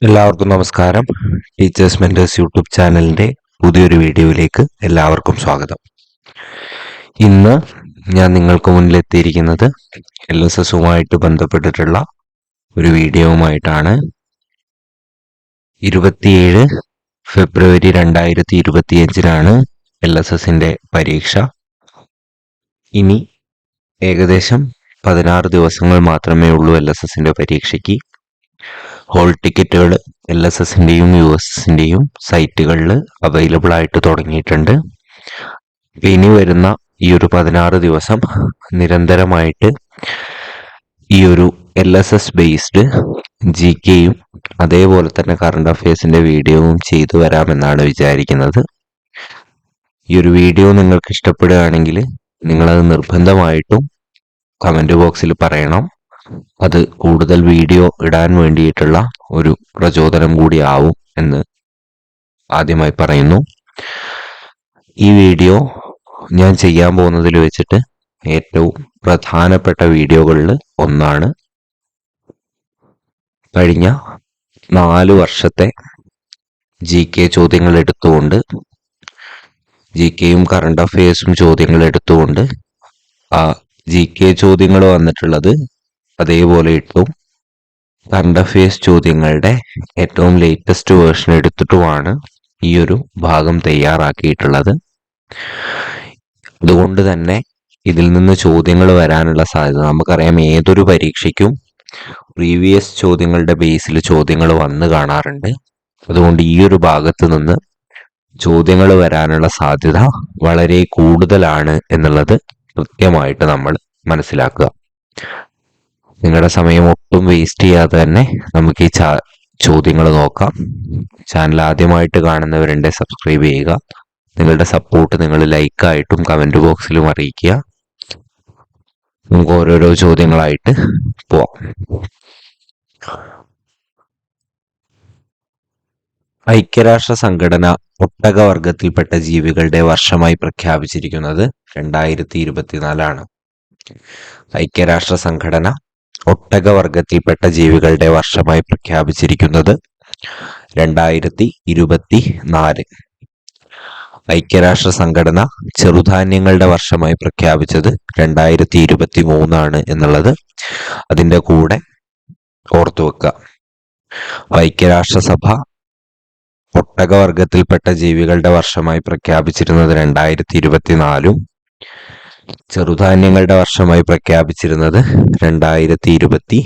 എല്ലാവർക്കും നമസ്കാരം. Teachers mentors YouTube ചാനലിന്റെ പുതിയൊരു വീഡിയോയിലേക്ക് എല്ലാവർക്കും സ്വാഗതം. ഇന്ന് ഞാൻ നിങ്ങൾക്ക് മുന്നിലെത്തിയിരിക്കുന്നത് LSSുമായിട്ട് ബന്ധപ്പെട്ടിട്ടുള്ള ഒരു വീഡിയോവുമായിട്ടാണ്. 27 ഫെബ്രുവരി 2025 LSSന്റെ പരീക്ഷ. ഇനി ഏകദേശം 16 ദിവസങ്ങൾ മാത്രമേ ഉള്ളൂ LSSന്റെ പരീക്ഷയ്ക്ക്. ഹോൾ ടിക്കറ്റുകൾ LSSന്റെയും USSന്റെയും സൈറ്റുകളിൽ അവൈലബിൾ ആയിട്ട് തുടങ്ങിയിട്ടുണ്ട്. ഇനി വരുന്ന ഈ ഒരു 16 ദിവസം നിരന്തരമായിട്ട് ഈ ഒരു LSS ബേസ്ഡ് GKയും അതേപോലെ തന്നെ കറണ്ട് അഫയേഴ്സിന്റെ വീഡിയോവും ചെയ്തു വരാമെന്നാണ് വിചാരിക്കുന്നത്. ഈ ഒരു വീഡിയോ നിങ്ങൾക്ക് ഇഷ്ടപ്പെടുകയാണെങ്കിൽ നിങ്ങളത് നിർബന്ധമായിട്ടും കമന്റ് ബോക്സിൽ പറയണം. അത് കൂടുതൽ വീഡിയോ ഇടാൻ വേണ്ടിയിട്ടുള്ള ഒരു പ്രചോദനം കൂടിയാവും എന്ന് ആദ്യമായി പറയുന്നു. ഈ വീഡിയോ ഞാൻ ചെയ്യാൻ പോകുന്നതിൽ വെച്ചിട്ട് ഏറ്റവും പ്രധാനപ്പെട്ട വീഡിയോകളിൽ ഒന്നാണ്. കഴിഞ്ഞ 4 വർഷത്തെ GK ചോദ്യങ്ങൾ എടുത്തുകൊണ്ട്, GKയും കറണ്ട് അഫയേഴ്സും ചോദ്യങ്ങൾ എടുത്തുകൊണ്ട് ആ GK ചോദ്യങ്ങൾ വന്നിട്ടുള്ളത് അതേപോലെ ഇട്ടും കറണ്ട് അഫയേഴ്സ് ചോദ്യങ്ങളുടെ ഏറ്റവും ലേറ്റസ്റ്റ് വേർഷൻ എടുത്തിട്ടുമാണ് ഈ ഒരു ഭാഗം തയ്യാറാക്കിയിട്ടുള്ളത്. അതുകൊണ്ട് തന്നെ ഇതിൽ നിന്ന് ചോദ്യങ്ങൾ വരാനുള്ള സാധ്യത നമുക്കറിയാം. ഏതൊരു പരീക്ഷയ്ക്കും പ്രീവിയസ് ചോദ്യങ്ങളുടെ ബേസിൽ ചോദ്യങ്ങൾ വന്നു കാണാറുണ്ട്. അതുകൊണ്ട് ഈ ഒരു ഭാഗത്ത് നിന്ന് ചോദ്യങ്ങൾ വരാനുള്ള സാധ്യത വളരെ കൂടുതലാണ് എന്നുള്ളത് കൃത്യമായിട്ട് നമ്മൾ മനസ്സിലാക്കുക. നിങ്ങളുടെ സമയം ഒട്ടും വേസ്റ്റ് ചെയ്യാതെ തന്നെ നമുക്ക് ഈ ചോദ്യങ്ങൾ നോക്കാം. ചാനൽ ആദ്യമായിട്ട് കാണുന്നവരുണ്ടെ സബ്സ്ക്രൈബ് ചെയ്യുക. നിങ്ങളുടെ സപ്പോർട്ട് നിങ്ങൾ ലൈക്കായിട്ടും കമന്റ് ബോക്സിലും അറിയിക്കുക. നമുക്ക് ഓരോരോ ചോദ്യങ്ങളായിട്ട് പോവാം. ഐക്യരാഷ്ട്ര സംഘടന ഒട്ടകവർഗത്തിൽപ്പെട്ട ജീവികളുടെ വർഷമായി പ്രഖ്യാപിച്ചിരിക്കുന്നത് 2024. ഐക്യരാഷ്ട്ര സംഘടന ഒട്ടകവർഗത്തിൽപ്പെട്ട ജീവികളുടെ വർഷമായി പ്രഖ്യാപിച്ചിരിക്കുന്നത് 2024. ഐക്യരാഷ്ട്ര സംഘടന ചെറുധാന്യങ്ങളുടെ വർഷമായി പ്രഖ്യാപിച്ചത് 2023 എന്നുള്ളത് അതിൻ്റെ കൂടെ ഓർത്തു വെക്കുക. ഐക്യരാഷ്ട്രസഭ ഒട്ടകവർഗത്തിൽപ്പെട്ട ജീവികളുടെ വർഷമായി പ്രഖ്യാപിച്ചിരുന്നത് 2024 ചെറുധാന്യങ്ങളുടെ വർഷമായി പ്രഖ്യാപിച്ചിരുന്നത് 2023.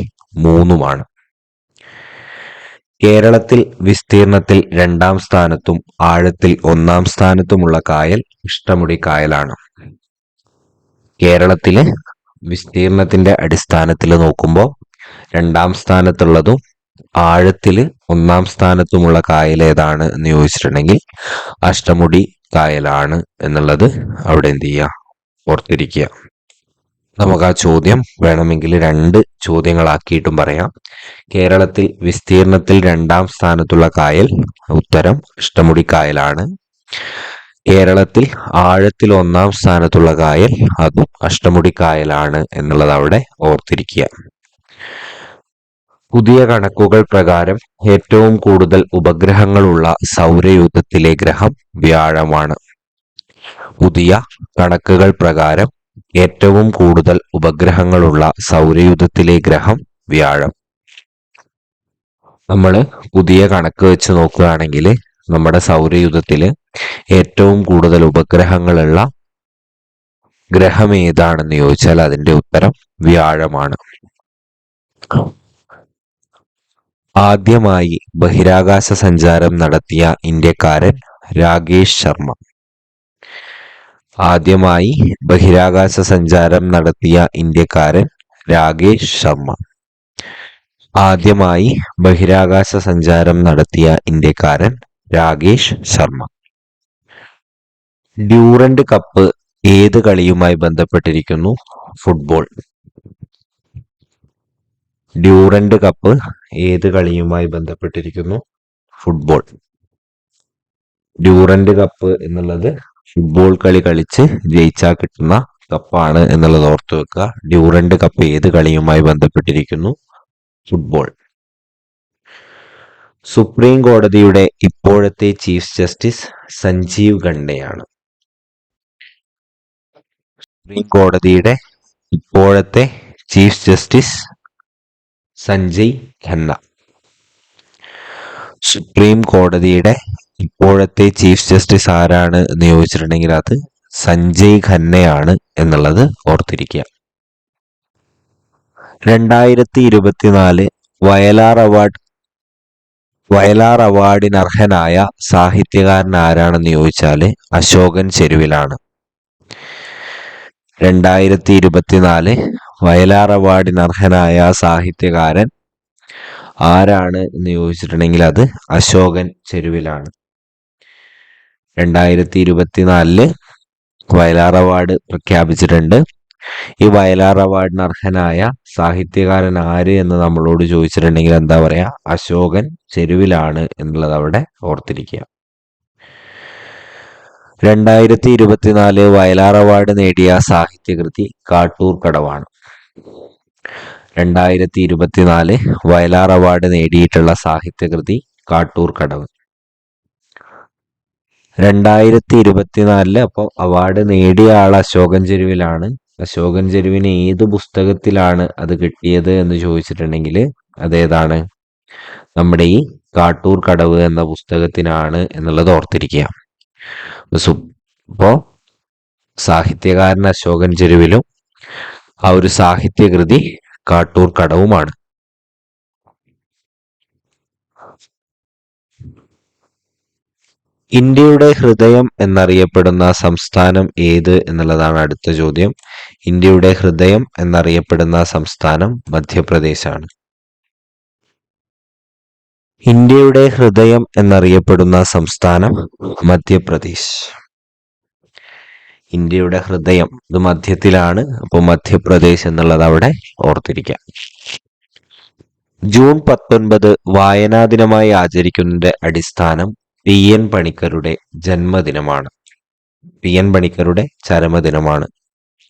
കേരളത്തിൽ വിസ്തീർണത്തിൽ 2ാം സ്ഥാനത്തും ആഴത്തിൽ 1ാം സ്ഥാനത്തുമുള്ള കായൽ ഇഷ്ടമുടി കായലാണ്. കേരളത്തിലെ വിസ്തീർണത്തിന്റെ അടിസ്ഥാനത്തിൽ നോക്കുമ്പോൾ 2ാം സ്ഥാനത്തുള്ളതും ആഴത്തില് 1ാം സ്ഥാനത്തുമുള്ള കായൽ ഏതാണ് എന്ന് ചോദിച്ചിട്ടുണ്ടെങ്കിൽ അഷ്ടമുടി കായലാണ് എന്നുള്ളത് അവിടെ എന്ത് ചെയ്യുക, ഓർത്തിരിക്കുക. നമുക്ക് ആ ചോദ്യം വേണമെങ്കിൽ 2 ചോദ്യങ്ങളാക്കിയിട്ടും പറയാം. കേരളത്തിൽ വിസ്തീർണത്തിൽ 2ാം സ്ഥാനത്തുള്ള കായൽ, ഉത്തരം അഷ്ടമുടി കായലാണ്. കേരളത്തിൽ ആഴത്തിൽ 1ാം സ്ഥാനത്തുള്ള കായൽ, അതും അഷ്ടമുടി കായലാണ് എന്നുള്ളത് അവിടെ ഓർത്തിരിക്കുക. പുതിയ കണക്കുകൾ പ്രകാരം ഏറ്റവും കൂടുതൽ ഉപഗ്രഹങ്ങളുള്ള സൗരയൂഥത്തിലെ ഗ്രഹം വ്യാഴമാണ്. പുതിയ കണക്കുകൾ പ്രകാരം ഏറ്റവും കൂടുതൽ ഉപഗ്രഹങ്ങളുള്ള സൗരയൂഥത്തിലെ ഗ്രഹം വ്യാഴം. നമ്മൾ പുതിയ കണക്ക് വെച്ച് നോക്കുകയാണെങ്കിൽ നമ്മുടെ സൗരയൂഥത്തിൽ ഏറ്റവും കൂടുതൽ ഉപഗ്രഹങ്ങളുള്ള ഗ്രഹം ഏതാണെന്ന് ചോദിച്ചാൽ അതിന്റെ ഉത്തരം വ്യാഴമാണ്. ആദ്യമായി ബഹിരാകാശ സഞ്ചാരം നടത്തിയ ഇന്ത്യക്കാരൻ രാകേഷ് ശർമ്മ. ആദ്യമായി ബഹിരാകാശ സഞ്ചാരം നടത്തിയ ഇന്ത്യക്കാരൻ രാകേഷ് ശർമ്മ. ആദ്യമായി ബഹിരാകാശ സഞ്ചാരം നടത്തിയ ഇന്ത്യക്കാരൻ രാകേഷ് ശർമ്മ. ഡ്യൂറന്റ് കപ്പ് ഏത് കളിയുമായി ബന്ധപ്പെട്ടിരിക്കുന്നു? ഫുട്ബോൾ. ഡ്യൂറന്റ് കപ്പ് ഏത് കളിയുമായി ബന്ധപ്പെട്ടിരിക്കുന്നു? ഫുട്ബോൾ. ഡ്യൂറന്റ് കപ്പ് എന്നുള്ളത് ഫുട്ബോൾ കളി കളിച്ച് ജയിച്ചാൽ കിട്ടുന്ന കപ്പാണ് എന്നുള്ളത് ഓർത്തു വെക്കുക. ഡ്യൂറന്റ് കപ്പ് ഏത് കളിയുമായി ബന്ധപ്പെട്ടിരിക്കുന്നു? ഫുട്ബോൾ. സുപ്രീം കോടതിയുടെ ഇപ്പോഴത്തെ ചീഫ് ജസ്റ്റിസ് സഞ്ജീവ് ഖന്നയാണ്. സുപ്രീം കോടതിയുടെ ഇപ്പോഴത്തെ chief justice Sanjay Khanna. Supreme കോടതിയുടെ ഇപ്പോഴത്തെ ചീഫ് ജസ്റ്റിസ് ആരാണ് എന്ന് ചോദിച്ചിട്ടുണ്ടെങ്കിൽ അത് സഞ്ജയ് ഖന്നയാണ് എന്നുള്ളത് ഓർത്തിരിക്കുക. 2024 വയലാർ അവാർഡിനർഹനായ സാഹിത്യകാരൻ ആരാണെന്ന് ചോദിച്ചാൽ അശോകൻ ചെരുവിലാണ്. 2024 വയലാർ അവാർഡിനർഹനായ സാഹിത്യകാരൻ ആരാണ് എന്ന് ചോദിച്ചിട്ടുണ്ടെങ്കിൽ അത് അശോകൻ ചെരുവിലാണ്. 2024 വയലാർ അവാർഡ് പ്രഖ്യാപിച്ചിട്ടുണ്ട്. ഈ വയലാർ അവാർഡിന് അർഹനായ സാഹിത്യകാരൻ ആര് എന്ന് നമ്മളോട് ചോദിച്ചിട്ടുണ്ടെങ്കിൽ എന്താ പറയാ? അശോകൻ ചെരുവിലാണ് എന്നുള്ളത് അവിടെ ഓർത്തിരിക്കുക. 2024 വയലാർ അവാർഡ് നേടിയ സാഹിത്യകൃതി കാട്ടൂർ കടവാണ്. 2024 വയലാർ അവാർഡ് നേടിയിട്ടുള്ള സാഹിത്യകൃതി കാട്ടൂർ കടവ്. 2024 അപ്പോൾ അവാർഡ് നേടിയ ആൾ അശോകൻ ചെരുവിലാണ്. അശോകൻ ചെരുവിന് ഏത് പുസ്തകത്തിലാണ് അത് കിട്ടിയത് എന്ന് ചോദിച്ചിട്ടുണ്ടെങ്കിൽ അതേതാണ്? നമ്മുടെ ഈ കാട്ടൂർ കടവ് എന്ന പുസ്തകത്തിനാണ് എന്നുള്ളത് ഓർത്തിരിക്കുക. അപ്പോ സാഹിത്യകാരൻ അശോകൻ ചെരുവിലും ആ ഒരു സാഹിത്യകൃതി കാട്ടൂർ കടവുമാണ്. ഇന്ത്യയുടെ ഹൃദയം എന്നറിയപ്പെടുന്ന സംസ്ഥാനം ഏത് എന്നുള്ളതാണ് അടുത്ത ചോദ്യം. ഇന്ത്യയുടെ ഹൃദയം എന്നറിയപ്പെടുന്ന സംസ്ഥാനം മധ്യപ്രദേശാണ്. ഇന്ത്യയുടെ ഹൃദയം എന്നറിയപ്പെടുന്ന സംസ്ഥാനം മധ്യപ്രദേശ്. ഇന്ത്യയുടെ ഹൃദയം ഇത് മധ്യത്തിലാണ്, അപ്പോൾ മധ്യപ്രദേശ് എന്നുള്ളത് അവിടെ ഓർത്തിരിക്കാം. ജൂൺ 19 വായനാ ദിനമായി ആചരിക്കുന്നതിന്റെ അടിസ്ഥാനം PN പണിക്കരുടെ ജന്മദിനമാണ്. PN പണിക്കരുടെ ചരമദിനമാണ്.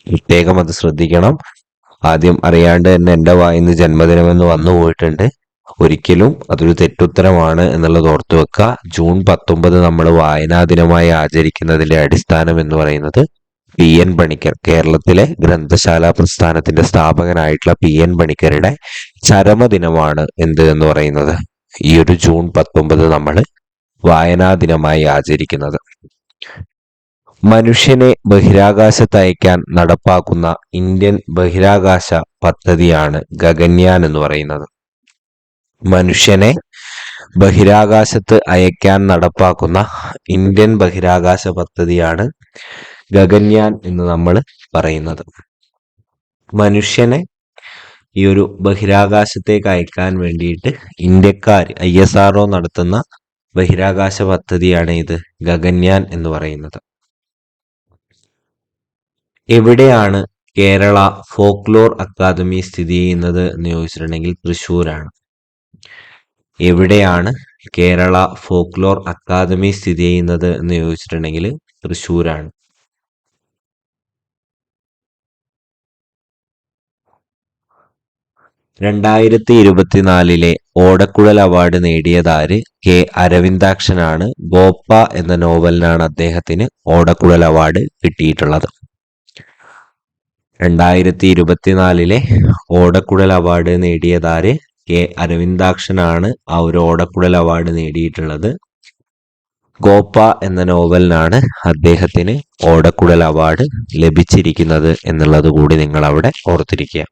പ്രത്യേകം അത് ശ്രദ്ധിക്കണം. ആദ്യം അറിയാണ്ട് തന്നെ എൻ്റെ വായിന്ന് ജന്മദിനമെന്ന് വന്നു പോയിട്ടുണ്ട്. ഒരിക്കലും അതൊരു തെറ്റുത്തരമാണ് എന്നുള്ളത് ഓർത്തു വെക്കുക. ജൂൺ 19 നമ്മൾ വായനാ ദിനമായി ആചരിക്കുന്നതിന്റെ അടിസ്ഥാനം എന്ന് പറയുന്നത് PN പണിക്കർ, കേരളത്തിലെ ഗ്രന്ഥശാല പ്രസ്ഥാനത്തിന്റെ സ്ഥാപകനായിട്ടുള്ള PN പണിക്കരുടെ ചരമദിനമാണ് എന്ത് എന്ന് പറയുന്നത്, ഈ ഒരു ജൂൺ 19 നമ്മൾ വായനാ ദിനമായി ആചരിക്കുന്നത്. മനുഷ്യനെ ബഹിരാകാശത്ത് അയക്കാൻ നടപ്പാക്കുന്ന ഇന്ത്യൻ ബഹിരാകാശ പദ്ധതിയാണ് ഗഗൻയാൻ എന്ന് പറയുന്നത്. മനുഷ്യനെ ബഹിരാകാശത്ത് അയക്കാൻ നടപ്പാക്കുന്ന ഇന്ത്യൻ ബഹിരാകാശ പദ്ധതിയാണ് ഗഗൻയാൻ എന്ന് നമ്മൾ പറയുന്നത്. മനുഷ്യനെ ഈ ഒരു ബഹിരാകാശത്തേക്ക് അയക്കാൻ വേണ്ടിയിട്ട് ഇന്ത്യക്കാർ ISRO നടത്തുന്ന ബഹിരാകാശ പദ്ധതിയാണ് ഇത് ഗഗൻയാൻ എന്ന് പറയുന്നത്. എവിടെയാണ് കേരള ഫോക്ലോർ അക്കാദമി സ്ഥിതി ചെയ്യുന്നത് എന്ന് ചോദിച്ചിട്ടുണ്ടെങ്കിൽ തൃശ്ശൂരാണ്. എവിടെയാണ് കേരള ഫോക്ലോർ അക്കാദമി സ്ഥിതി ചെയ്യുന്നത് എന്ന് ചോദിച്ചിട്ടുണ്ടെങ്കിൽ തൃശ്ശൂരാണ്. രണ്ടായിരത്തി 2024 ഓടക്കുഴൽ അവാർഡ് നേടിയതാര്? K. അരവിന്ദാക്ഷനാണ്. ഗോപ്പ എന്ന നോവലിനാണ് അദ്ദേഹത്തിന് ഓടക്കുഴൽ അവാർഡ് കിട്ടിയിട്ടുള്ളത്. 2024 ഓടക്കുഴൽ അവാർഡ് നേടിയതാര്? K. അരവിന്ദാക്ഷനാണ് ആ ഒരു ഓടക്കുഴൽ അവാർഡ് നേടിയിട്ടുള്ളത്. ഗോപ്പ എന്ന നോവലിനാണ് അദ്ദേഹത്തിന് ഓടക്കുഴൽ അവാർഡ് ലഭിച്ചിരിക്കുന്നത് എന്നുള്ളത് കൂടി നിങ്ങൾ അവിടെ ഓർത്തിരിക്കുക.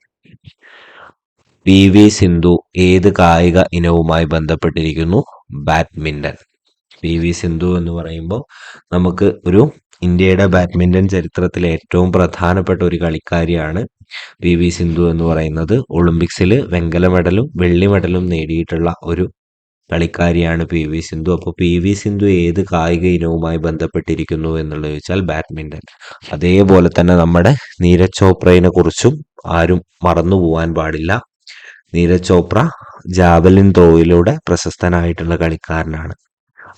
PV സിന്ധു ഏത് കായിക ഇനവുമായി ബന്ധപ്പെട്ടിരിക്കുന്നു? ബാഡ്മിന്റൺ. PV സിന്ധു എന്ന് പറയുമ്പോൾ നമുക്ക് ഒരു ഇന്ത്യയുടെ ബാഡ്മിന്റൺ ചരിത്രത്തിലെ ഏറ്റവും പ്രധാനപ്പെട്ട ഒരു കളിക്കാരിയാണ് PV സിന്ധു എന്ന് പറയുന്നത്. ഒളിമ്പിക്സിൽ വെങ്കല മെഡലും വെള്ളി മെഡലും നേടിയിട്ടുള്ള ഒരു കളിക്കാരിയാണ് PV സിന്ധു. അപ്പോൾ PV സിന്ധു ഏത് കായിക ഇനവുമായി ബന്ധപ്പെട്ടിരിക്കുന്നു എന്നുള്ളത് ചോദിച്ചാൽ ബാഡ്മിന്റൺ. അതേപോലെ തന്നെ നമ്മുടെ നീരജ് ചോപ്രയെ കുറിച്ചും ആരും മറന്നു പോവാൻ പാടില്ല. നീരജ് ചോപ്ര ജാവലിൻ ത്രോയിലൂടെ പ്രശസ്തനായിട്ടുള്ള കളിക്കാരനാണ്.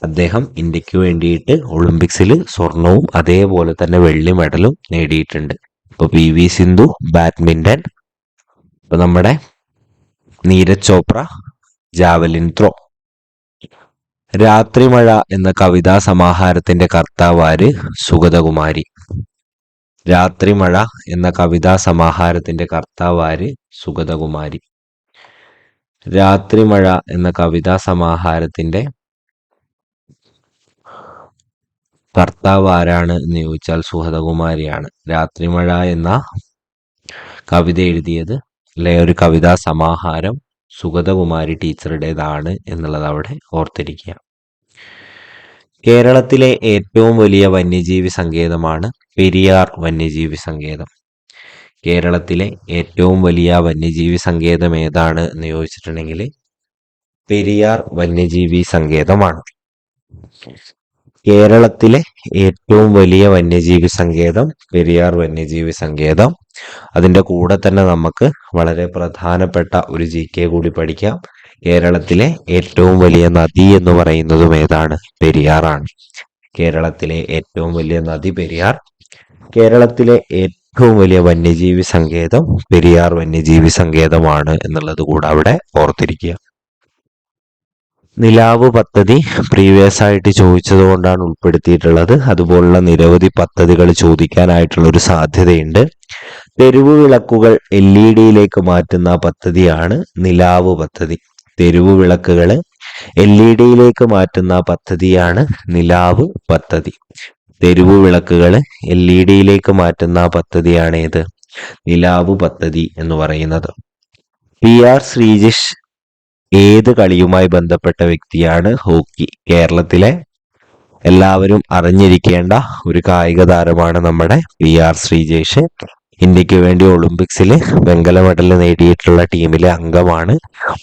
അദ്ദേഹം ഇന്ത്യക്ക് വേണ്ടിയിട്ട് ഒളിമ്പിക്സിൽ സ്വർണവും അതേപോലെ തന്നെ വെള്ളി മെഡലും നേടിയിട്ടുണ്ട്. അപ്പോൾ PV സിന്ധു ബാഡ്മിന്റൺ, ഇപ്പൊ നമ്മുടെ നീരജ് ചോപ്ര ജാവലിൻ ത്രോ. രാത്രിമഴ എന്ന കവിതാ സമാഹാരത്തിന്റെ കർത്താവാര്? സുഗതകുമാരി. രാത്രിമഴ എന്ന കവിതാ സമാഹാരത്തിന്റെ കർത്താവാര്? സുഗതകുമാരി. രാത്രിമഴ എന്ന കവിതാ സമാഹാരത്തിന്റെ കർത്താവ് ആരാണ് എന്ന് ചോദിച്ചാൽ സുഗതകുമാരിയാണ്. രാത്രിമഴ എന്ന കവിത എഴുതിയത്, അല്ലെ ഒരു കവിതാ സമാഹാരം, സുഗതകുമാരി ടീച്ചറുടേതാണ് എന്നുള്ളത് അവിടെ ഓർത്തിരിക്കുക. കേരളത്തിലെ ഏറ്റവും വലിയ വന്യജീവി സങ്കേതമാണ് പെരിയാർ വന്യജീവി സങ്കേതം. കേരളത്തിലെ ഏറ്റവും വലിയ വന്യജീവി സങ്കേതം ഏതാണ് എന്ന് ചോദിച്ചിട്ടുണ്ടെങ്കിൽ പെരിയാർ വന്യജീവി സങ്കേതമാണ്. കേരളത്തിലെ ഏറ്റവും വലിയ വന്യജീവി സങ്കേതം പെരിയാർ വന്യജീവി സങ്കേതം. അതിൻ്റെ കൂടെ തന്നെ നമുക്ക് വളരെ പ്രധാനപ്പെട്ട ഒരു GK കൂടി പഠിക്കാം. കേരളത്തിലെ ഏറ്റവും വലിയ നദി എന്ന് പറയുന്നതും ഏതാണ്? പെരിയാറാണ്. കേരളത്തിലെ ഏറ്റവും വലിയ നദി പെരിയാർ. കേരളത്തിലെ ഏറ്റവും വലിയ വന്യജീവി സങ്കേതം പെരിയാർ വന്യജീവി സങ്കേതമാണ് എന്നുള്ളത് കൂടെ അവിടെ ഓർത്തിരിക്കുക. നിലാവ് പദ്ധതി പ്രീവിയസ് ആയിട്ട് ചോദിച്ചത് കൊണ്ടാണ് ഉൾപ്പെടുത്തിയിട്ടുള്ളത്. അതുപോലുള്ള നിരവധി പദ്ധതികൾ ചോദിക്കാനായിട്ടുള്ള ഒരു സാധ്യതയുണ്ട്. തെരുവു വിളക്കുകൾ LED മാറ്റുന്ന പദ്ധതിയാണ് നിലാവ് പദ്ധതി. തെരുവു വിളക്കുകൾ LED മാറ്റുന്ന പദ്ധതിയാണ് നിലാവ് പദ്ധതി. തെരുവു വിളക്കുകൾ LED മാറ്റുന്ന പദ്ധതിയാണ് ഏത്? നിലാവ് പദ്ധതി എന്ന് പറയുന്നത്. PR ശ്രീജിഷ് ഏത് കളിയുമായി ബന്ധപ്പെട്ട വ്യക്തിയാണ്? ഹോക്കി. കേരളത്തിലെ എല്ലാവരും അറിഞ്ഞിരിക്കേണ്ട ഒരു കായിക താരമാണ് നമ്മുടെ PR ശ്രീജേഷ്. ഇന്ത്യക്ക് വേണ്ടി ഒളിമ്പിക്സിൽ വെങ്കല മെഡൽ നേടിയിട്ടുള്ള ടീമിലെ അംഗമാണ്,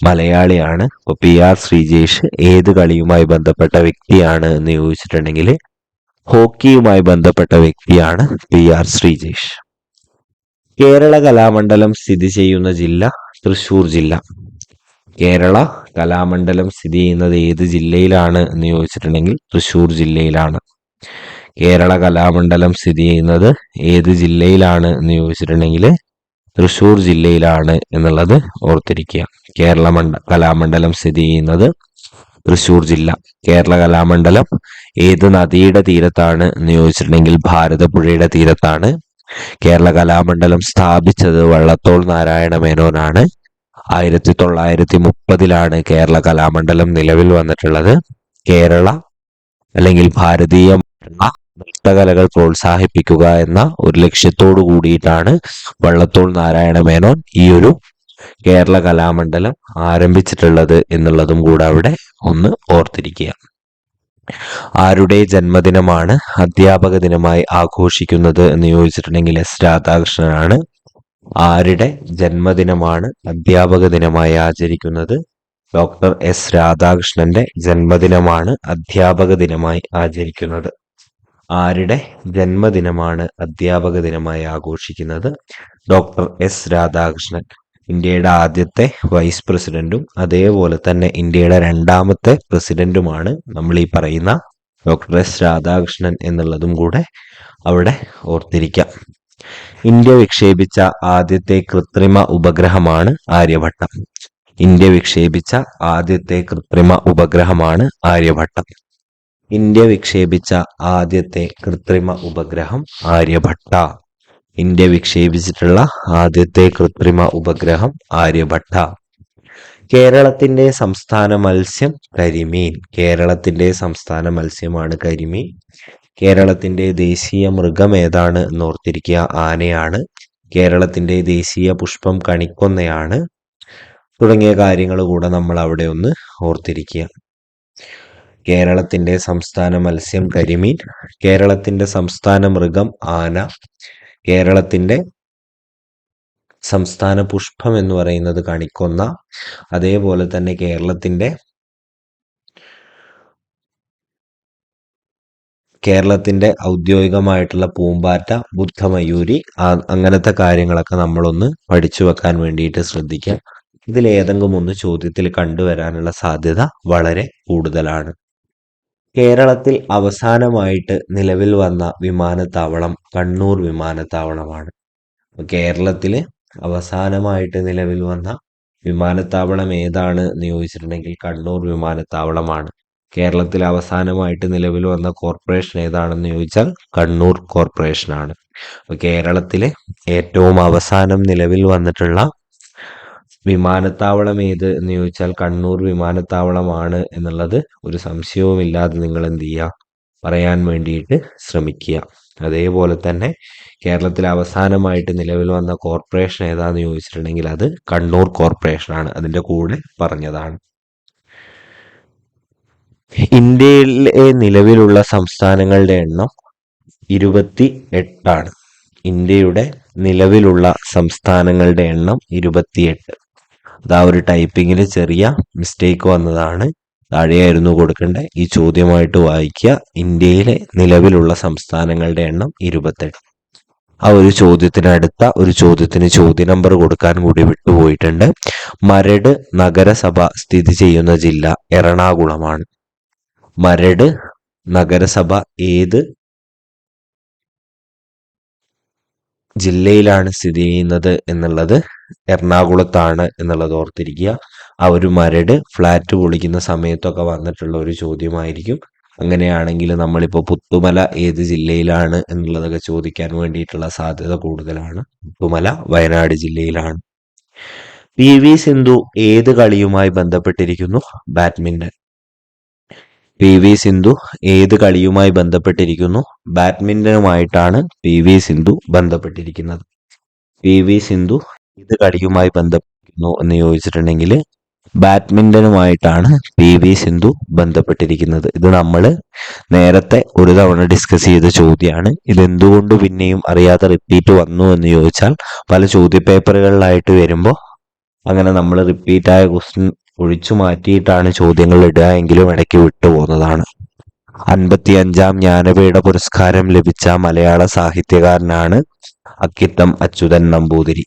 മലയാളിയാണ്. അപ്പോൾ PR ശ്രീജേഷ് ഏത് കളിയുമായി ബന്ധപ്പെട്ട വ്യക്തിയാണ് എന്ന് ചോദിച്ചിട്ടുണ്ടെങ്കിൽ ഹോക്കിയുമായി ബന്ധപ്പെട്ട വ്യക്തിയാണ് PR ശ്രീജേഷ്. കേരള കലാമണ്ഡലം സ്ഥിതി ചെയ്യുന്ന ജില്ല? തൃശ്ശൂർ ജില്ല. കേരള കലാമണ്ഡലം സ്ഥിതി ചെയ്യുന്നത് ഏത് ജില്ലയിലാണ് എന്ന് ചോദിച്ചിട്ടുണ്ടെങ്കിൽ തൃശ്ശൂർ ജില്ലയിലാണ്. കേരള കലാമണ്ഡലം സ്ഥിതി ചെയ്യുന്നത് ഏത് ജില്ലയിലാണ് എന്ന് ചോദിച്ചിട്ടുണ്ടെങ്കിൽ തൃശ്ശൂർ ജില്ലയിലാണ് എന്നുള്ളത് ഓർത്തിരിക്കുക. കേരള കലാമണ്ഡലം സ്ഥിതി ചെയ്യുന്നത് തൃശ്ശൂർ ജില്ല. കേരള കലാമണ്ഡലം ഏത് നദിയുടെ തീരത്താണ് എന്ന് ചോദിച്ചിട്ടുണ്ടെങ്കിൽ ഭാരതപ്പുഴയുടെ തീരത്താണ്. കേരള കലാമണ്ഡലം സ്ഥാപിച്ചത് വള്ളത്തോൾ നാരായണ മേനോനാണ്. 1930 കേരള കലാമണ്ഡലം നിലവിൽ വന്നിട്ടുള്ളത്. കേരള അല്ലെങ്കിൽ ഭാരതീയ നൃത്തകലകൾ പ്രോത്സാഹിപ്പിക്കുക എന്ന ഒരു ലക്ഷ്യത്തോടു കൂടിയിട്ടാണ് വള്ളത്തോൾ നാരായണ മേനോൻ ഈ ഒരു കേരള കലാമണ്ഡലം ആരംഭിച്ചിട്ടുള്ളത് എന്നുള്ളതും കൂടെ അവിടെ ഒന്ന് ഓർത്തിരിക്കുക. ആരുടെ ജന്മദിനമാണ് അധ്യാപക ദിനമായി ആഘോഷിക്കുന്നത് എന്ന് ചോദിച്ചിട്ടുണ്ടെങ്കിൽ S രാധാകൃഷ്ണനാണ്. ആരുടെ ജന്മദിനമാണ് അധ്യാപക ദിനമായി ആചരിക്കുന്നത്? ഡോക്ടർ S രാധാകൃഷ്ണന്റെ ജന്മദിനമാണ് അധ്യാപക ദിനമായി ആചരിക്കുന്നത്. ആരുടെ ജന്മദിനമാണ് അധ്യാപക ദിനമായി ആഘോഷിക്കുന്നത്? Doctor S Radhakrishnan. ഇന്ത്യയുടെ ആദ്യത്തെ വൈസ് പ്രസിഡന്റും അതേപോലെ തന്നെ ഇന്ത്യയുടെ രണ്ടാമത്തെ പ്രസിഡന്റുമാണ് നമ്മൾ ഈ പറയുന്ന ഡോക്ടർ S രാധാകൃഷ്ണൻ എന്നുള്ളതും കൂടെ അവിടെ ഓർത്തിരിക്കാം. ഇന്ത്യ വിക്ഷേപിച്ച ആദ്യത്തെ കൃത്രിമ ഉപഗ്രഹമാണ് ആര്യഭട്ടം. ഇന്ത്യ വിക്ഷേപിച്ച ആദ്യത്തെ കൃത്രിമ ഉപഗ്രഹമാണ് ആര്യഭട്ടം. ഇന്ത്യ വിക്ഷേപിച്ച ആദ്യത്തെ കൃത്രിമ ഉപഗ്രഹം ആര്യഭട്ട. ഇന്ത്യ വിക്ഷേപിച്ചിട്ടുള്ള ആദ്യത്തെ കൃത്രിമ ഉപഗ്രഹം ആര്യഭട്ട. കേരളത്തിന്റെ സംസ്ഥാന മത്സ്യം കരിമീൻ. കേരളത്തിന്റെ സംസ്ഥാന മത്സ്യമാണ് കരിമീൻ. കേരളത്തിന്റെ ദേശീയ മൃഗം ഏതാണ് എന്ന് ഓർത്തിരിക്കുക? ആനയാണ്. കേരളത്തിന്റെ ദേശീയ പുഷ്പം കണിക്കൊന്നയാണ്. തുടങ്ങിയ കാര്യങ്ങൾ കൂടെ നമ്മൾ അവിടെ ഒന്ന് ഓർത്തിരിക്കുക. കേരളത്തിന്റെ സംസ്ഥാന മത്സ്യം കരിമീൻ. കേരളത്തിന്റെ സംസ്ഥാന മൃഗം ആന. കേരളത്തിന്റെ സംസ്ഥാന പുഷ്പം എന്ന് പറയുന്നത് കണിക്കൊന്ന. അതേപോലെ തന്നെ കേരളത്തിന്റെ ഔദ്യോഗികമായിട്ടുള്ള പൂമ്പാറ്റ ബുദ്ധമയൂരി. അങ്ങനത്തെ കാര്യങ്ങളൊക്കെ നമ്മളൊന്ന് പഠിച്ചു വെക്കാൻ വേണ്ടിയിട്ട് ശ്രദ്ധിക്കാം. ഇതിലേതെങ്കിലും ഒന്ന് ചോദ്യത്തിൽ കണ്ടുവരാനുള്ള സാധ്യത വളരെ കൂടുതലാണ്. കേരളത്തിൽ അവസാനമായിട്ട് നിലവിൽ വന്ന വിമാനത്താവളം കണ്ണൂർ വിമാനത്താവളമാണ്. കേരളത്തിൽ അവസാനമായിട്ട് നിലവിൽ വന്ന വിമാനത്താവളം ഏതാണ് എന്ന് ചോദിച്ചിട്ടുണ്ടെങ്കിൽ കണ്ണൂർ വിമാനത്താവളമാണ്. കേരളത്തിൽ അവസാനമായിട്ട് നിലവിൽ വന്ന കോർപ്പറേഷൻ ഏതാണെന്ന് ചോദിച്ചാൽ കണ്ണൂർ കോർപ്പറേഷനാണ്. അപ്പോൾ കേരളത്തിലെ ഏറ്റവും അവസാനം നിലവിൽ വന്നിട്ടുള്ള വിമാനത്താവളം ഏത് എന്ന് ചോദിച്ചാൽ കണ്ണൂർ വിമാനത്താവളമാണ് എന്നുള്ളത് ഒരു സംശയവുമില്ലാതെ നിങ്ങൾ എന്ത് ചെയ്യുക, പറയാൻ വേണ്ടിയിട്ട് ശ്രമിക്കുക. അതേപോലെ തന്നെ കേരളത്തിൽ അവസാനമായിട്ട് നിലവിൽ വന്ന കോർപ്പറേഷൻ ഏതാന്ന് ചോദിച്ചിട്ടുണ്ടെങ്കിൽ അത് കണ്ണൂർ കോർപ്പറേഷനാണ്. അതിൻ്റെ കൂടെ പറഞ്ഞതാണ്. ഇന്ത്യയിലെ നിലവിലുള്ള സംസ്ഥാനങ്ങളുടെ എണ്ണം 28. ഇന്ത്യയുടെ നിലവിലുള്ള സംസ്ഥാനങ്ങളുടെ എണ്ണം 28. അതാ ഒരു ടൈപ്പിങ്ങിൽ ചെറിയ മിസ്റ്റേക്ക് വന്നതാണ്, താഴെയായിരുന്നു കൊടുക്കേണ്ടത്. ഈ ചോദ്യമായിട്ട് വായിക്കുക. ഇന്ത്യയിലെ നിലവിലുള്ള സംസ്ഥാനങ്ങളുടെ എണ്ണം 28. ആ ഒരു ചോദ്യത്തിനടുത്ത ഒരു ചോദ്യത്തിന് ചോദ്യ നമ്പർ കൊടുക്കാൻ കൂടി വിട്ടുപോയിട്ടുണ്ട്. മരട് നഗരസഭ സ്ഥിതി ചെയ്യുന്ന ജില്ല എറണാകുളമാണ്. മരട് നഗരസഭ ഏത് ജില്ലയിലാണ് സ്ഥിതി ചെയ്യുന്നത് എന്നുള്ളത് എറണാകുളത്താണ് എന്നുള്ളത് ഓർത്തിരിക്കുക. ആ ഒരു മരട് ഫ്ലാറ്റ് പൊളിക്കുന്ന സമയത്തൊക്കെ വന്നിട്ടുള്ള ഒരു ചോദ്യമായിരിക്കും. അങ്ങനെയാണെങ്കിൽ നമ്മളിപ്പോൾ പുത്തുമല ഏത് ജില്ലയിലാണ് എന്നുള്ളതൊക്കെ ചോദിക്കാൻ വേണ്ടിയിട്ടുള്ള സാധ്യത കൂടുതലാണ്. പുത്തുമല വയനാട് ജില്ലയിലാണ്. PV സിന്ധു ഏത് കളിയുമായി ബന്ധപ്പെട്ടിരിക്കുന്നു? ബാഡ്മിന്റൺ. PV സിന്ധു ഏത് കളിയുമായി ബന്ധപ്പെട്ടിരിക്കുന്നു? ബാഡ്മിന്റനുമായിട്ടാണ് PV സിന്ധു ബന്ധപ്പെട്ടിരിക്കുന്നത്. PV സിന്ധു ഏത് കളിയുമായി ബന്ധപ്പെട്ടിരിക്കുന്നു എന്ന് ചോദിച്ചിട്ടുണ്ടെങ്കിൽ ബാഡ്മിന്റനുമായിട്ടാണ് PV സിന്ധു ബന്ധപ്പെട്ടിരിക്കുന്നത്. ഇത് നമ്മൾ നേരത്തെ ഒരു തവണ ഡിസ്കസ് ചെയ്ത ചോദ്യമാണ്. ഇതെന്തുകൊണ്ട് പിന്നെയും അറിയാതെ റിപ്പീറ്റ് വന്നു എന്ന് ചോദിച്ചാൽ പല ചോദ്യപേപ്പറുകളിലായിട്ട് വരുമ്പോൾ അങ്ങനെ നമ്മൾ റിപ്പീറ്റായ ക്വസ്റ്റ്യൻ ഒഴിച്ചു മാറ്റിയിട്ടാണ് ചോദ്യങ്ങൾ ഇടുക എങ്കിലും ഇടയ്ക്ക് വിട്ടുപോകുന്നതാണ്. 55ാം ജ്ഞാനപീഠ പുരസ്കാരം ലഭിച്ച മലയാള സാഹിത്യകാരനാണ് അക്കിത്തം അച്യുതൻ നമ്പൂതിരി.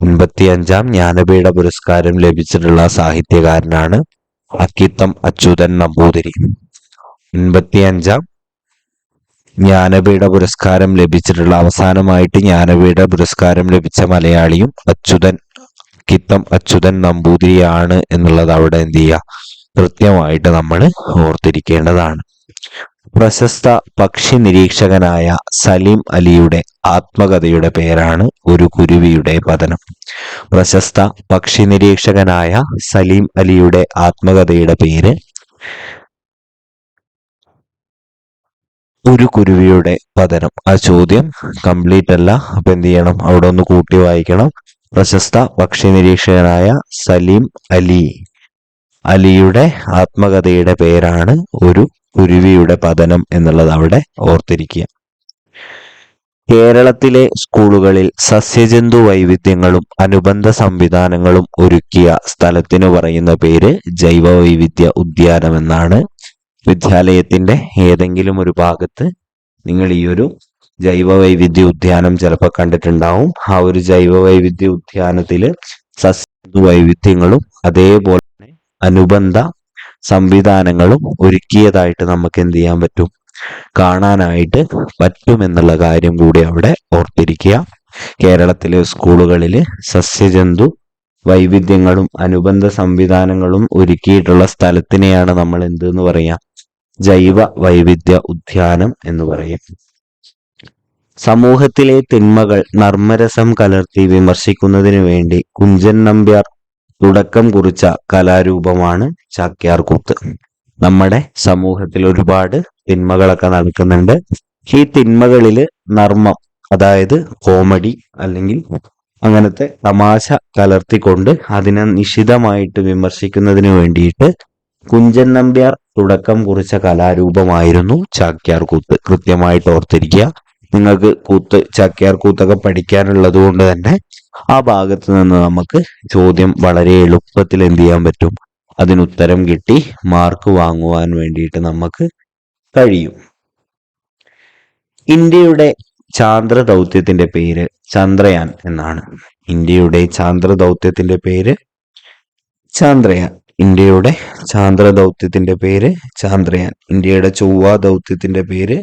55ാം ജ്ഞാനപീഠ പുരസ്കാരം ലഭിച്ചിട്ടുള്ള സാഹിത്യകാരനാണ് അക്കിത്തം അച്യുതൻ നമ്പൂതിരി. 55ാം ജ്ഞാനപീഠ പുരസ്കാരം ലഭിച്ചിട്ടുള്ള അവസാനമായിട്ട് ജ്ഞാനപീഠ പുരസ്കാരം ലഭിച്ച മലയാളിയും അക്കിത്തം അച്യുതൻ നമ്പൂതിരിയാണ് എന്നുള്ളത് അവിടെ എന്ത് ചെയ്യുക, കൃത്യമായിട്ട് നമ്മൾ ഓർത്തിരിക്കേണ്ടതാണ്. പ്രശസ്ത പക്ഷി നിരീക്ഷകനായ സലീം അലിയുടെ ആത്മകഥയുടെ പേരാണ് ഒരു കുരുവിയുടെ പതനം. പ്രശസ്ത പക്ഷി നിരീക്ഷകനായ സലീം അലിയുടെ ആത്മകഥയുടെ പേര് ഒരു കുരുവിയുടെ പതനം. ആ ചോദ്യം കംപ്ലീറ്റ് അല്ല, അപ്പൊ എന്ത് ചെയ്യണം, അവിടെ ഒന്ന് കൂട്ടി വായിക്കണം. പ്രശസ്ത പക്ഷി നിരീക്ഷകനായ സലീം അലിയുടെ ആത്മകഥയുടെ പേരാണ് ഒരു കുരുവിയുടെ പതനം എന്നുള്ളത് അവിടെ ഓർത്തിരിക്കുക. കേരളത്തിലെ സ്കൂളുകളിൽ സസ്യജന്തു വൈവിധ്യങ്ങളും അനുബന്ധ സംവിധാനങ്ങളും ഒരുക്കിയ സ്ഥലത്തിന് പറയുന്ന പേര് ജൈവവൈവിധ്യ ഉദ്യാനം എന്നാണ്. വിദ്യാലയത്തിന്റെ ഏതെങ്കിലും ഒരു ഭാഗത്ത് നിങ്ങൾ ഈ ഒരു ജൈവവൈവിധ്യ ഉദ്യാനം ചിലപ്പോൾ കണ്ടിട്ടുണ്ടാവും. ആ ഒരു ജൈവവൈവിധ്യ ഉദ്യാനത്തില് സസ്യജന്തു വൈവിധ്യങ്ങളും അതേപോലെ അനുബന്ധ സംവിധാനങ്ങളും ഒരുക്കിയതായിട്ട് നമുക്ക് എന്ത് ചെയ്യാൻ പറ്റും, കാണാനായിട്ട് പറ്റുമെന്നുള്ള കാര്യം കൂടി അവിടെ ഓർത്തിരിക്കുക. കേരളത്തിലെ സ്കൂളുകളിൽ സസ്യജന്തു വൈവിധ്യങ്ങളും അനുബന്ധ സംവിധാനങ്ങളും ഒരുക്കിയിട്ടുള്ള സ്ഥലത്തിനെയാണ് നമ്മൾ എന്തെന്ന് പറയാ, ജൈവ വൈവിധ്യ ഉദ്യാനം എന്ന് പറയും. സമൂഹത്തിലെ തിന്മകൾ നർമ്മരസം കലർത്തി വിമർശിക്കുന്നതിനു വേണ്ടി കുഞ്ചൻ നമ്പ്യാർ തുടക്കം കുറിച്ച കലാരൂപമാണ് ചാക്യാർകൂത്ത്. നമ്മുടെ സമൂഹത്തിൽ ഒരുപാട് തിന്മകളൊക്കെ നടക്കുന്നുണ്ട്. ഈ തിന്മകളിൽ നർമ്മം, അതായത് കോമഡി അല്ലെങ്കിൽ അങ്ങനത്തെ തമാശ കലർത്തിക്കൊണ്ട് അതിനെ നിശിതമായിട്ട് വിമർശിക്കുന്നതിന് വേണ്ടിയിട്ട് കുഞ്ചൻ നമ്പ്യാർ തുടക്കം കുറിച്ച കലാരൂപമായിരുന്നു ചാക്യാർകൂത്ത്. കൃത്യമായിട്ട് ഓർത്തിരിക്കുക. നിങ്ങൾക്ക് ചാക്യാർകൂത്തൊക്കെ പഠിക്കാനുള്ളത് കൊണ്ട് തന്നെ ആ ഭാഗത്ത് നിന്ന് നമുക്ക് ചോദ്യം വളരെ എളുപ്പത്തിൽ എന്ത് ചെയ്യാൻ പറ്റും, അതിനുത്തരം കിട്ടി മാർക്ക് വാങ്ങുവാൻ വേണ്ടിയിട്ട് നമുക്ക് കഴിയും. ഇന്ത്യയുടെ ചാന്ദ്ര ദൗത്യത്തിന്റെ പേര് ചന്ദ്രയാൻ എന്നാണ്. ഇന്ത്യയുടെ ചാന്ദ്ര ദൗത്യത്തിന്റെ പേര് ചന്ദ്രയാൻ. ഇന്ത്യയുടെ ചാന്ദ്ര ദൗത്യത്തിന്റെ പേര് ചന്ദ്രയാൻ. ഇന്ത്യയുടെ ചൊവ്വ ദൗത്യത്തിന്റെ പേര്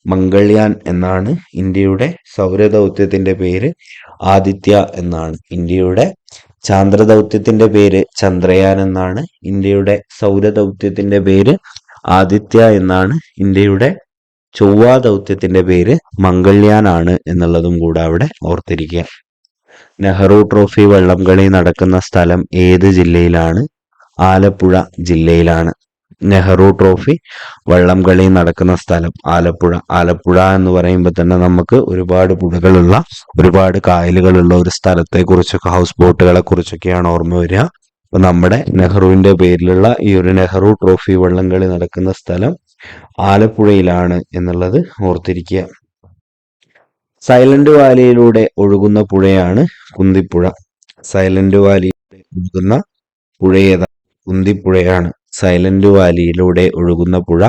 മംഗൾയാൻ എന്നാണ്. ഇന്ത്യയുടെ സൗരദൗത്യത്തിന്റെ പേര് ആദിത്യ എന്നാണ്. ഇന്ത്യയുടെ ചാന്ദ്ര ദൗത്യത്തിന്റെ പേര് ചന്ദ്രയാൻ എന്നാണ്. ഇന്ത്യയുടെ സൗരദൗത്യത്തിന്റെ പേര് ആദിത്യ എന്നാണ്. ഇന്ത്യയുടെ ചൊവ്വ ദൗത്യത്തിന്റെ പേര് മംഗൾയാൻ ആണ് എന്നുള്ളതും കൂടെ അവിടെ ഓർത്തിരിക്കുക. നെഹ്റു ട്രോഫി വള്ളംകളി നടക്കുന്ന സ്ഥലം ഏത് ജില്ലയിലാണ്? ആലപ്പുഴ ജില്ലയിലാണ്. നെഹ്റു ട്രോഫി വള്ളംകളി നടക്കുന്ന സ്ഥലം ആലപ്പുഴ. ആലപ്പുഴ എന്ന് പറയുമ്പോൾ തന്നെ നമുക്ക് ഒരുപാട് പുഴകളുള്ള, ഒരുപാട് കായലുകളുള്ള ഒരു സ്ഥലത്തെ കുറിച്ചൊക്കെ, ഹൗസ് ബോട്ടുകളെ കുറിച്ചൊക്കെയാണ് ഓർമ്മ വരിക. അപ്പൊ നമ്മുടെ നെഹ്റുവിന്റെ പേരിലുള്ള ഈ ഒരു നെഹ്റു ട്രോഫി വള്ളംകളി നടക്കുന്ന സ്ഥലം ആലപ്പുഴയിലാണ് എന്നുള്ളത് ഓർത്തിരിക്കുക. സൈലന്റ് വാലിയിലൂടെ ഒഴുകുന്ന പുഴയാണ് കുന്തിപ്പുഴ. സൈലന്റ് വാലിയിലൂടെ ഒഴുകുന്ന പുഴ ഏതാ? കുന്തിപ്പുഴയാണ്. സൈലന്റ് വാലിയിലൂടെ ഒഴുകുന്ന പുഴ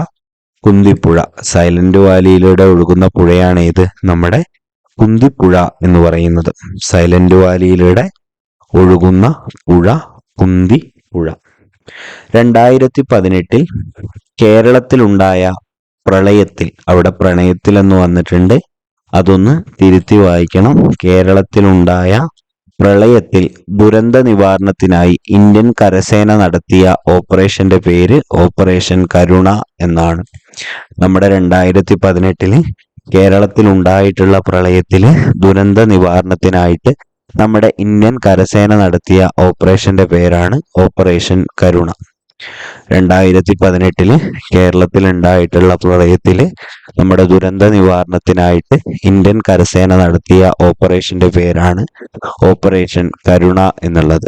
കുന്തിപ്പുഴ. സൈലന്റ് വാലിയിലൂടെ ഒഴുകുന്ന പുഴയാണ് ഏത്? നമ്മുടെ കുന്തിപ്പുഴ എന്ന് പറയുന്നത്. സൈലന്റ് വാലിയിലൂടെ ഒഴുകുന്ന പുഴ കുന്തിപ്പുഴ. 2018 കേരളത്തിലുണ്ടായ പ്രളയത്തിൽ, അവിടെ പ്രണയത്തിൽ എന്ന് വന്നിട്ടുണ്ട്, അതൊന്ന് തിരുത്തി വായിക്കണം. കേരളത്തിലുണ്ടായ പ്രളയത്തിൽ ദുരന്ത നിവാരണത്തിനായി ഇന്ത്യൻ കരസേന നടത്തിയ ഓപ്പറേഷന്റെ പേര് ഓപ്പറേഷൻ കരുണ എന്നാണ്. നമ്മുടെ 2018 കേരളത്തിലുണ്ടായിട്ടുള്ള പ്രളയത്തില് ദുരന്ത നിവാരണത്തിനായിട്ട് നമ്മുടെ ഇന്ത്യൻ കരസേന നടത്തിയ ഓപ്പറേഷന്റെ പേരാണ് ഓപ്പറേഷൻ കരുണ. 2018 കേരളത്തിൽ ഉണ്ടായിട്ടുള്ള പ്രളയത്തില് നമ്മുടെ ദുരന്ത നിവാരണത്തിനായിട്ട് ഇന്ത്യൻ കരസേന നടത്തിയ ഓപ്പറേഷന്റെ പേരാണ് ഓപ്പറേഷൻ കരുണ എന്നുള്ളത്.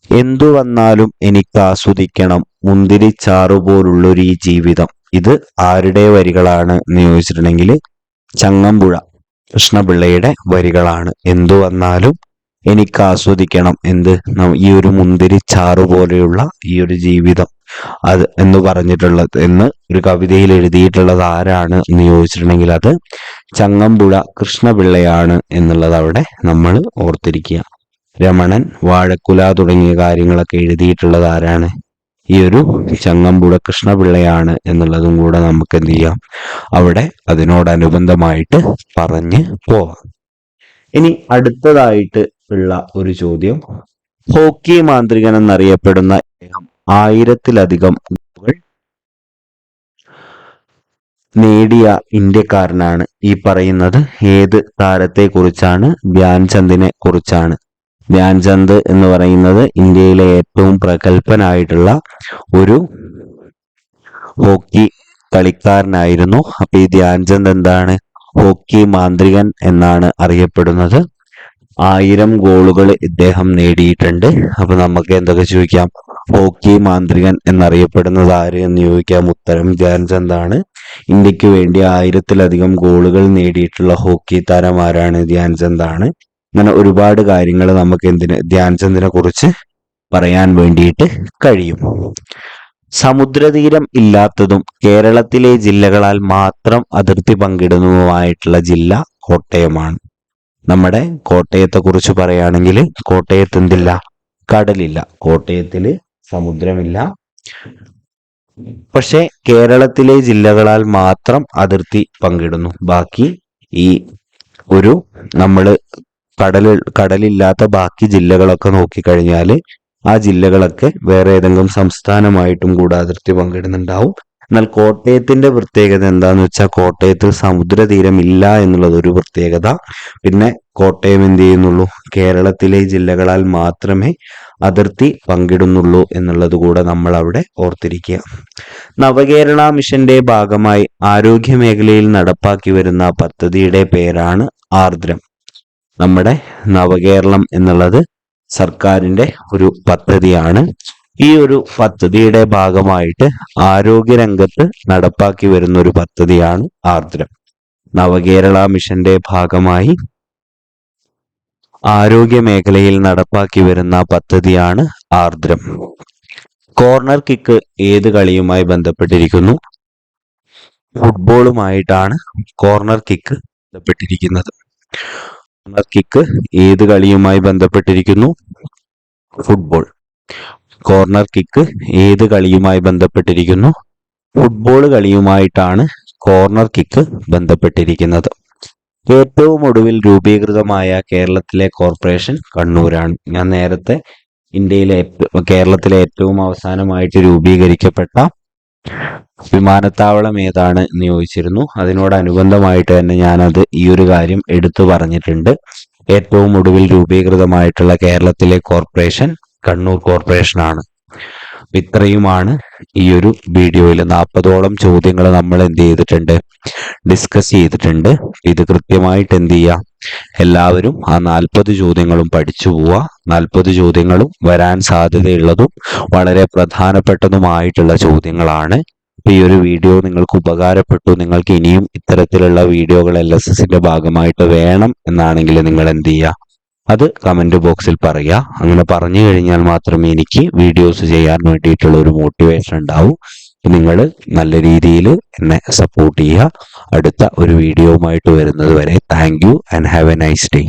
എന്തു വന്നാലും എനിക്ക് ആസ്വദിക്കണം മുന്തിരിച്ചാറു പോലുള്ളൊരു ഈ ജീവിതം. ഇത് ആരുടെ വരികളാണ് എന്ന് ചോദിച്ചിട്ടുണ്ടെങ്കിൽ ചങ്ങമ്പുഴ കൃഷ്ണപിള്ളയുടെ വരികളാണ്. എന്തു വന്നാലും എനിക്ക് ആസ്വദിക്കണം എന്ത്? ഈ ഒരു മുന്തിരിച്ചാറു പോലെയുള്ള ഈ ഒരു ജീവിതം അത് എന്ന് പറഞ്ഞിട്ടുള്ളത്, എന്ന് ഒരു കവിതയിൽ എഴുതിയിട്ടുള്ളത് ആരാണ് എന്ന് ചോദിച്ചിട്ടുണ്ടെങ്കിൽ അത് ചങ്ങമ്പുഴ കൃഷ്ണപിള്ളയാണ് എന്നുള്ളത് അവിടെ നമ്മൾ ഓർത്തിരിക്കുക. രമണൻ, വാഴക്കുല തുടങ്ങിയ കാര്യങ്ങളൊക്കെ എഴുതിയിട്ടുള്ളത് ആരാണ്? ഈ ഒരു ചങ്ങമ്പുഴ കൃഷ്ണപിള്ളയാണ് എന്നുള്ളതും കൂടെ നമുക്ക് എന്ത് ചെയ്യാം, അവിടെ അതിനോടനുബന്ധമായിട്ട് പറഞ്ഞ് പോവാം. ഇനി അടുത്തതായിട്ട് ഉള്ള ഒരു ചോദ്യം, ഹോക്കി മാന്ത്രികൻ എന്നറിയപ്പെടുന്ന അദ്ദേഹം 1000-ലധികം ഗോളുകൾ നേടിയ ഇന്ത്യക്കാരനാണ്. ഈ പറയുന്നത് ഏത് താരത്തെ കുറിച്ചാണ്? ധ്യാൻചന്ദിനെ കുറിച്ചാണ്. ധ്യാൻചന്ദ് എന്ന് പറയുന്നത് ഇന്ത്യയിലെ ഏറ്റവും പ്രഗത്ഭനായിട്ടുള്ള ഒരു ഹോക്കി കളിക്കാരനായിരുന്നു. അപ്പൊ ഈ ധ്യാൻചന്ദ് എന്താണ്? ഹോക്കി മാന്ത്രികൻ എന്നാണ് അറിയപ്പെടുന്നത്. 1000 ഗോളുകൾ ഇദ്ദേഹം നേടിയിട്ടുണ്ട്. അപ്പൊ നമുക്ക് എന്തൊക്കെ ചോദിക്കാം? ഹോക്കി മാന്ത്രികൻ എന്നറിയപ്പെടുന്നത് ആര് എന്ന് ചോദിക്കാം. ഉത്തരം ധ്യാൻചന്ദ് ആണ്. ഇന്ത്യക്ക് വേണ്ടി 1000-ലധികം ഗോളുകൾ നേടിയിട്ടുള്ള ഹോക്കി താരം ആരാണ്? ധ്യാൻചന്ദ് ആണ്. അങ്ങനെ ഒരുപാട് കാര്യങ്ങൾ നമുക്ക് ധ്യാൻചന്ദിനെ കുറിച്ച് പറയാൻ വേണ്ടിയിട്ട് കഴിയും. സമുദ്രതീരം ഇല്ലാത്തതും കേരളത്തിലെ ജില്ലകളാൽ മാത്രം അതിർത്തി പങ്കിടുന്നതുമായിട്ടുള്ള ജില്ല കോട്ടയമാണ്. നമ്മുടെ കോട്ടയത്തെ കുറിച്ച് പറയുകയാണെങ്കിൽ കോട്ടയത്ത് എന്തില്ല? കടലില്ല. കോട്ടയത്തില് സമുദ്രമില്ല. പക്ഷെ കേരളത്തിലെ ജില്ലകളാൽ മാത്രം അതിർത്തി പങ്കിടുന്നു. ബാക്കി ഈ ഒരു നമ്മള് കടലില്ലാത്ത ബാക്കി ജില്ലകളൊക്കെ നോക്കിക്കഴിഞ്ഞാൽ ആ ജില്ലകളൊക്കെ വേറെ ഏതെങ്കിലും സംസ്ഥാനമായിട്ടും കൂടെ അതിർത്തി പങ്കിടുന്നുണ്ടാവും. എന്നാൽ കോട്ടയത്തിന്റെ പ്രത്യേകത എന്താന്ന് വെച്ചാൽ കോട്ടയത്തിൽ സമുദ്രതീരം ഇല്ല എന്നുള്ളത് ഒരു പ്രത്യേകത. പിന്നെ കോട്ടയം എന്ത് ചെയ്യുന്നുള്ളൂ? കേരളത്തിലെ ജില്ലകളാൽ മാത്രമേ അതിർത്തി പങ്കിടുന്നുള്ളൂ എന്നുള്ളത് കൂടെ നമ്മൾ അവിടെ ഓർത്തിരിക്കുക. നവകേരള മിഷന്റെ ഭാഗമായി ആരോഗ്യ മേഖലയിൽ നടപ്പാക്കി വരുന്ന പദ്ധതിയുടെ പേരാണ് ആർദ്രം. നമ്മുടെ നവകേരളം എന്നുള്ളത് സർക്കാരിന്റെ ഒരു പദ്ധതിയാണ്. ഈ ഒരു പദ്ധതിയുടെ ഭാഗമായിട്ട് ആരോഗ്യരംഗത്ത് നടപ്പാക്കി വരുന്ന ഒരു പദ്ധതിയാണ് ആർദ്രം. നവകേരള മിഷന്റെ ഭാഗമായി ആരോഗ്യ മേഖലയിൽ നടപ്പാക്കി വരുന്ന പദ്ധതിയാണ് ആർദ്രം. കോർണർ കിക്ക് ഏത് കളിയുമായി ബന്ധപ്പെട്ടിരിക്കുന്നു? ഫുട്ബോളുമായിട്ടാണ് കോർണർ കിക്ക് ബന്ധപ്പെട്ടിരിക്കുന്നത്. കോർണർ കിക്ക് ഏത് കളിയുമായി ബന്ധപ്പെട്ടിരിക്കുന്നു? ഫുട്ബോൾ. കോർണർ കിക്ക് ഏത് കളിയുമായി ബന്ധപ്പെട്ടിരിക്കുന്നു? ഫുട്ബോൾ കളിയുമായിട്ടാണ് കോർണർ കിക്ക് ബന്ധപ്പെട്ടിരിക്കുന്നത്. ഏറ്റവും ഒടുവിൽ രൂപീകൃതമായ കേരളത്തിലെ കോർപ്പറേഷൻ കണ്ണൂരാണ്. ഞാൻ നേരത്തെ കേരളത്തിലെ ഏറ്റവും അവസാനമായിട്ട് രൂപീകരിക്കപ്പെട്ട വിമാനത്താവളം ഏതാണ് എന്ന് ചോദിച്ചിരുന്നു. അതിനോടനുബന്ധമായിട്ട് തന്നെ ഞാനത് ഈ ഒരു കാര്യം എടുത്തു പറഞ്ഞിട്ടുണ്ട്. ഏറ്റവും ഒടുവിൽ രൂപീകൃതമായിട്ടുള്ള കേരളത്തിലെ കോർപ്പറേഷൻ കണ്ണൂർ കോർപ്പറേഷനാണ്. ഇത്രയുമാണ് ഈ ഒരു വീഡിയോയിൽ 40ഓളം ചോദ്യങ്ങൾ നമ്മൾ എന്ത് ചെയ്തിട്ടുണ്ട്, ഡിസ്കസ് ചെയ്തിട്ടുണ്ട്. ഇത് കൃത്യമായിട്ട് എന്ത് ചെയ്യുക, എല്ലാവരും ആ 40 ചോദ്യങ്ങളും പഠിച്ചു പോവുക. 40 ചോദ്യങ്ങളും വരാൻ സാധ്യതയുള്ളതും വളരെ പ്രധാനപ്പെട്ടതുമായിട്ടുള്ള ചോദ്യങ്ങളാണ്. ഈ ഒരു വീഡിയോ നിങ്ങൾക്ക് ഉപകാരപ്പെട്ടു, നിങ്ങൾക്ക് ഇനിയും ഇത്തരത്തിലുള്ള വീഡിയോകൾ LSSന്റെ ഭാഗമായിട്ട് വേണം എന്നാണെങ്കിൽ നിങ്ങൾ എന്ത് ചെയ്യുക, അത് കമന്റ് ബോക്സിൽ പറയുക. അങ്ങനെ പറഞ്ഞു കഴിഞ്ഞാൽ മാത്രമേ എനിക്ക് വീഡിയോസ് ചെയ്യാൻ വേണ്ടിയിട്ടുള്ള ഒരു മോട്ടിവേഷൻ ഉണ്ടാവൂ. നിങ്ങൾ നല്ല രീതിയിൽ എന്നെ സപ്പോർട്ട് ചെയ്യുക. അടുത്ത ഒരു വീഡിയോവുമായിട്ട് വരുന്നത് വരെ thank you and have A nice day.